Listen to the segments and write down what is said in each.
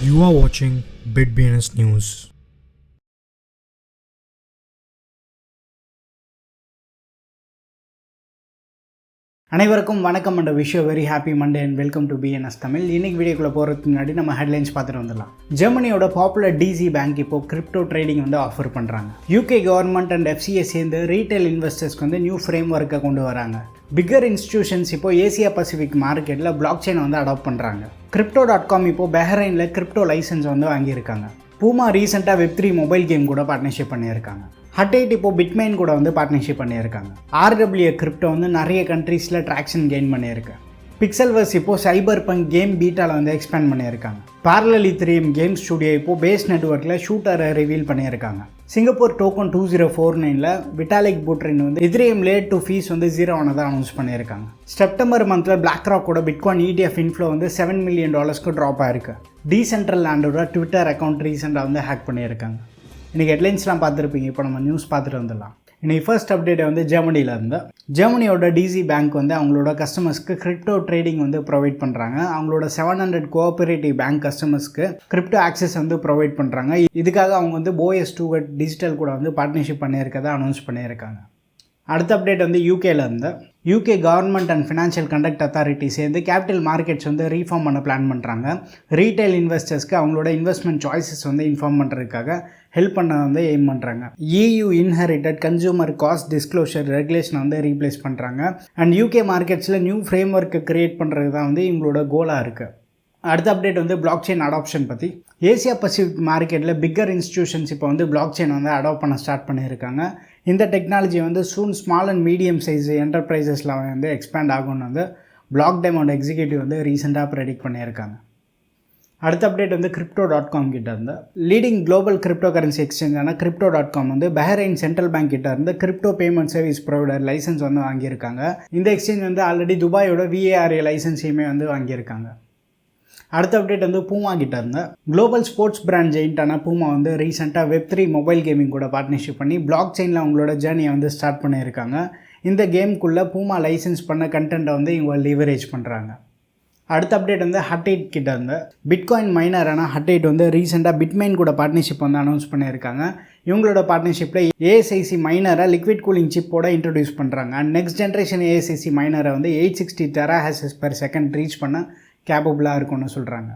You are watching BitBNS News. அனைவருக்கும் வணக்கம் and wish very happy Monday and welcome to BNS Tamil. இன்னைக்கு வீடியோக்குள்ளே போகிறதுக்கு முன்னாடி நம்ம ஹெட்லைன்ஸ் பார்த்துட்டு வந்துடலாம். ஜெர்மனியோட பாப்புலர் டிசி பேங்க் இப்போ கிரிப்டோ ட்ரேடிங் வந்து ஆஃபர் பண்ணுறாங்க. யூகே கவர்மெண்ட் அண்ட் எஃப்சிஐ சேர்ந்து ரீட்டைல் இன்வெஸ்டர்ஸ்க்கு வந்து நியூ ஃப்ரேம் ஒர்க்கை கொண்டு வராங்க. பிக்கர் இன்ஸ்டிடியூஷன்ஸ் இப்போ ஏசியா பசிபிக் மார்க்கெட்டில் பிளாக் செயின் வந்து அடாப்ட் பண்ணுறாங்க. Crypto.com இப்போ பஹ்ரைனில் கிரிப்டோ லைசன்ஸ் வந்து வாங்கியிருக்காங்க. பூமா ரீசெண்டாக Web3 மொபைல் கேம் கூட பார்ட்னர்ஷிப் பண்ணியிருக்காங்க. ஹட்டேட் இப்போ பிட்மைன் கூட வந்து பார்ட்னர்ஷிப் பண்ணியிருக்காங்க. RWA கிரிப்டோ வந்து நிறைய கண்ட்ரீஸில் ட்ராக்ஷன் கெயின் பண்ணியிருக்கு. பிக்சல்வர்ஸ் இப்போ சைபர் பங்க் கேம் பீட்டாவில் வந்து எக்ஸ்பேண்ட் பண்ணியிருக்காங்க. Parallel Ethereum கேம் ஸ்டுடியோ இப்போ பேஸ் நெட்வொர்க்கில் ஷூட்டரை ரிவீல் பண்ணியிருக்காங்க. சிங்கப்பூர் டோக்கன் 2049ல் விட்டாலிக் புட்ரின் வந்து Ethereum லேட் டு ஃபீஸ் வந்து 0 ஆனதாக அனௌன்ஸ் பண்ணியிருக்காங்க. செப்டம்பர் மந்தில் BlackRockோட பிட்காயின் ETF இன்ஃப்ளோ வந்து $7 மில்லியன் ட்ராப் ஆயிருக்கு. டீசென்ட்ரலாண்டோட ட்விட்டர் அக்கௌண்ட் ரீசெண்டாக வந்து ஹேக் பண்ணியிருக்காங்க. இன்றைக்கி ஹெட்லைன்ஸ்லாம் பார்த்துருப்பீங்க. இப்போ நம்ம நியூஸ் பார்த்துட்டு வந்துடலாம். இன்றைக்கி ஃபர்ஸ்ட் அப்டேட் வந்து ஜெர்மனியில் இருந்து. ஜெர்மனியோட டிசி பேங்க் வந்து அவங்களோட கஸ்டமர்ஸ்க்கு கிரிப்டோ ட்ரேடிங் வந்து ப்ரொவைட் பண்ணுறாங்க. அவங்களோட 700 கோஆபரேட்டிவ் பேங்க் கஸ்டமர்ஸ்க்கு கிரிப்டோ ஆக்சஸ் வந்து ப்ரொவைட் பண்ணுறாங்க. இதுக்காக அவங்க வந்து போஎஸ் டூகட் டிஜிட்டல் கூட வந்து பார்ட்னர்ஷிப் பண்ணியிருக்கதை அனௌன்ஸ் பண்ணியிருக்காங்க. அடுத்த அப்டேட் வந்து யூகேல இருந்து. UK government and financial conduct authority சேர்ந்து கேபிட்டல் மார்க்கெட்ஸ் வந்து ரீஃபார்ம் பண்ண பிளான் பண்ணுறாங்க. ரீட்டைல் இன்வெஸ்டர்ஸ்க்கு அவங்களோட இன்வெஸ்ட்மெண்ட் சாய்ஸஸ் வந்து இன்ஃபார்ம் பண்ணுறதுக்காக ஹெல்ப் பண்ண வந்து எய்ம் பண்ணுறாங்க. EU inherited consumer cost disclosure ரெகுலேஷனை வந்து ரீப்ளேஸ் பண்ணுறாங்க. அண்ட் யூகே மார்க்கெட்ஸில் நியூ ஃப்ரேம் ஒர்க்கை க்ரியேட் பண்ணுறது தான் வந்து இவங்களோட கோலாக இருக்குது. அடுத்த அப்டேட் வந்து பிளாக் செயின் அடாப்ஷன் பற்றி. ஏசியா பசிபிக் மார்க்கெட்டில் பிக்கர் இன்ஸ்டிடியூஷன்ஸ் இப்போ வந்து பிளாக் செயின் வந்து அடாப்ட் பண்ண ஸ்டார்ட் பண்ணியிருக்காங்க. இந்த டெக்னாலஜி வந்து சூன் ஸ்மால் அண்ட் மீடியம் சைஸ் என்டர்பிரைசஸில் வந்து எக்ஸ்பேண்ட் ஆகும்னு வந்து பிளாக் டெமோட எக்ஸிக்யூட்டிவ் வந்து ரீசெண்டாக ப்ரெடிக்ட் பண்ணியிருக்காங்க. அடுத்த அப்டேட் வந்து Crypto.com கிட்ட இருந்து. லீடிங் குளோபல் கிரிப்டோ கரன்சி எக்ஸ்சேஞ்சான Crypto.com வந்து பஹ்ரைன் சென்ட்ரல் பேங்க் கிட்ட இருந்து crypto payment service provider license வந்து வாங்கியிருக்காங்க. இந்த எக்ஸ்சேஞ்ச் வந்து ஆல்ரெடி துபாயோட VARA லைசன்ஸையுமே வந்து வாங்கியிருக்காங்க. அடுத்த அப்டேட் வந்து பூமா கிட்ட இருந்த. குளோபல் ஸ்போர்ட்ஸ் பிராண்ட் ஜெயின்ட்டான பூமா வந்து ரீசெண்டாக Web3 மொபைல் கேமிங் கூட பார்ட்னர்ஷிப் பண்ணி பிளாக் செயினில் அவங்களோட ஜேர்னியை வந்து ஸ்டார்ட் பண்ணியிருக்காங்க. இந்த கேமுக்குள்ளே பூமா லைசன்ஸ் பண்ண கண்டென்ட்டை வந்து இவங்க லிவரேஜ் பண்ணுறாங்க. அடுத்த அப்டேட் வந்து ஹட்டேட் கிட்ட இருந்து. பிட்காயின் மைனரான ஹட்டேட் வந்து ரீசெண்டாக பிட்மைன் கூட பார்ட்னர்ஷிப் வந்து அனௌன்ஸ் பண்ணியிருக்காங்க. இவங்களோட பார்ட்னர்ஷிப்பில் ASIC மைனரை லிக்விட் கூலிங் சிப்போட இன்ட்ரடியூஸ் பண்ணுறாங்க. அண்ட் நெக்ஸ்ட் ஜென்ரேஷன் ASIC மைனரை வந்து 860 TH/s ரீச் பண்ண கேப்பபிளாக இருக்கும்னு சொல்கிறாங்க.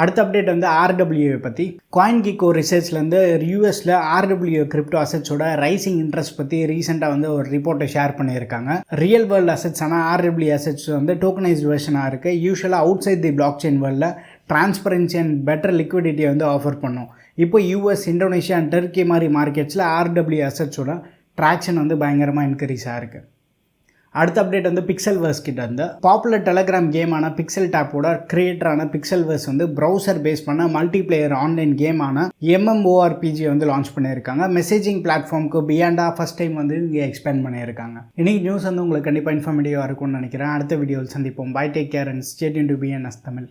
அடுத்த அப்டேட் வந்து RWA பற்றி. CoinGecko ரிசர்ச்லேருந்து யூஎஸில் RWA கிரிப்டோ அசெட்ஸோட ரைசிங் இன்ட்ரெஸ்ட் பற்றி ரீசெண்டாக வந்து ஒரு ரிப்போர்ட்டை ஷேர் பண்ணியிருக்காங்க. ரியல் வேர்ல்டு அசெட்ஸ் ஆனால் RWA அசெட்ஸ் வந்து டோக்கனைஸ்ட் வெர்ஷனாக இருக்குது. யூஸ்வலாக அவுட் சைட் தி பிளாக் செயின் வேர்ல்டில் டிரான்ஸ்பரன்சி அண்ட் பெட்டர் லிக்விடிட்டியை வந்து ஆஃபர் பண்ணும். இப்போ US, இந்தோனேஷியா அண்ட் டர்க்கி மாதிரி மார்க்கெட்ஸில் RWA அசெட்ஸோட ட்ராக்ஷன் வந்து பயங்கரமாக இன்க்ரீஸ் ஆகிருக்கு. அடுத்த அப்டேட் வந்து பிக்சல்வர்ஸ் கிட்ட இருந்து. பாப்புலர் டெலகிராம் கேமான பிக்சல் டேப்போட கிரியேட்டரான பிக்சல்வர்ஸ் வந்து ப்ரௌசர் பேஸ் பண்ண மல்டிபிளேயர் ஆன்லைன் கேமான MMORPG வந்து லான்ச் பண்ணியிருக்காங்க. மெசேஜிங் பிளாட்ஃபார்முக்கு பியாண்டாக ஃபஸ்ட் டைம் வந்து இங்கே எக்ஸ்பேண்ட் பண்ணியிருக்காங்க. இன்னைக்கு நியூஸ் வந்து உங்களுக்கு கண்டிப்பாக இன்ஃபர்மேட்டிவாக இருக்கும்னு நினைக்கிறேன். அடுத்த வீடியோவில் சந்திப்போம். Bye, take care and stay tuned to BNS Tamil.